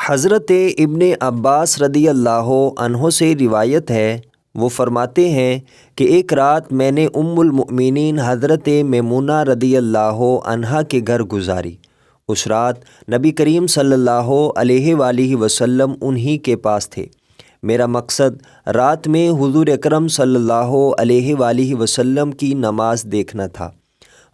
حضرت ابن عباس رضی اللہ عنہ سے روایت ہے، وہ فرماتے ہیں کہ ایک رات میں نے ام المؤمنین حضرت میمونہ رضی اللہ عنہا کے گھر گزاری۔ اس رات نبی کریم صلی اللہ علیہ وآلہ وسلم انہی کے پاس تھے۔ میرا مقصد رات میں حضور اکرم صلی اللہ علیہ وآلہ وسلم کی نماز دیکھنا تھا۔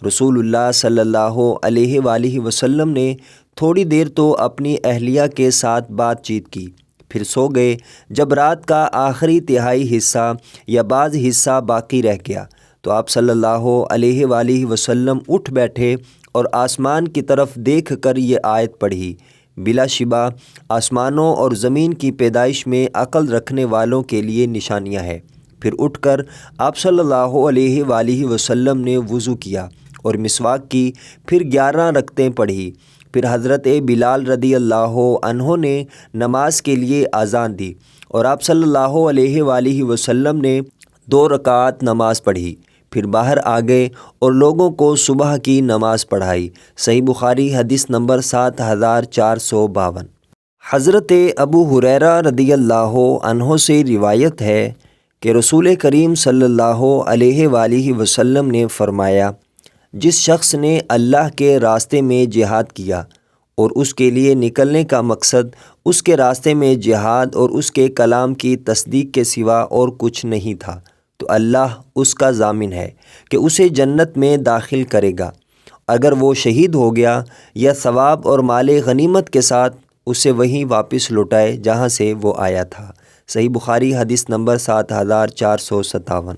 رسول اللہ صلی اللہ علیہ وآلہ وسلم نے تھوڑی دیر تو اپنی اہلیہ کے ساتھ بات چیت کی، پھر سو گئے۔ جب رات کا آخری تہائی حصہ یا بعض حصہ باقی رہ گیا تو آپ صلی اللہ علیہ وآلہ وسلم اٹھ بیٹھے اور آسمان کی طرف دیکھ کر یہ آیت پڑھی: بلا شبہ آسمانوں اور زمین کی پیدائش میں عقل رکھنے والوں کے لیے نشانیاں ہیں۔ پھر اٹھ کر آپ صلی اللہ علیہ وآلہ وسلم نے وضو کیا اور مسواک کی، پھر 11 رکعتیں پڑھی۔ پھر حضرت بلال رضی اللہ عنہ نے نماز کے لیے اذان دی اور آپ صلی اللہ علیہ وآلہ وسلم نے 2 رکعات نماز پڑھی، پھر باہر آ گئے اور لوگوں کو صبح کی نماز پڑھائی۔ صحیح بخاری حدیث نمبر 7452۔ حضرت ابو ہریرہ رضی اللہ عنہ سے روایت ہے کہ رسول کریم صلی اللہ علیہ وآلہ وسلم نے فرمایا: جس شخص نے اللہ کے راستے میں جہاد کیا اور اس کے لیے نکلنے کا مقصد اس کے راستے میں جہاد اور اس کے کلام کی تصدیق کے سوا اور کچھ نہیں تھا، تو اللہ اس کا ضامن ہے کہ اسے جنت میں داخل کرے گا، اگر وہ شہید ہو گیا یا ثواب اور مال غنیمت کے ساتھ اسے وہیں واپس لوٹائے جہاں سے وہ آیا تھا۔ صحیح بخاری حدیث نمبر 7457۔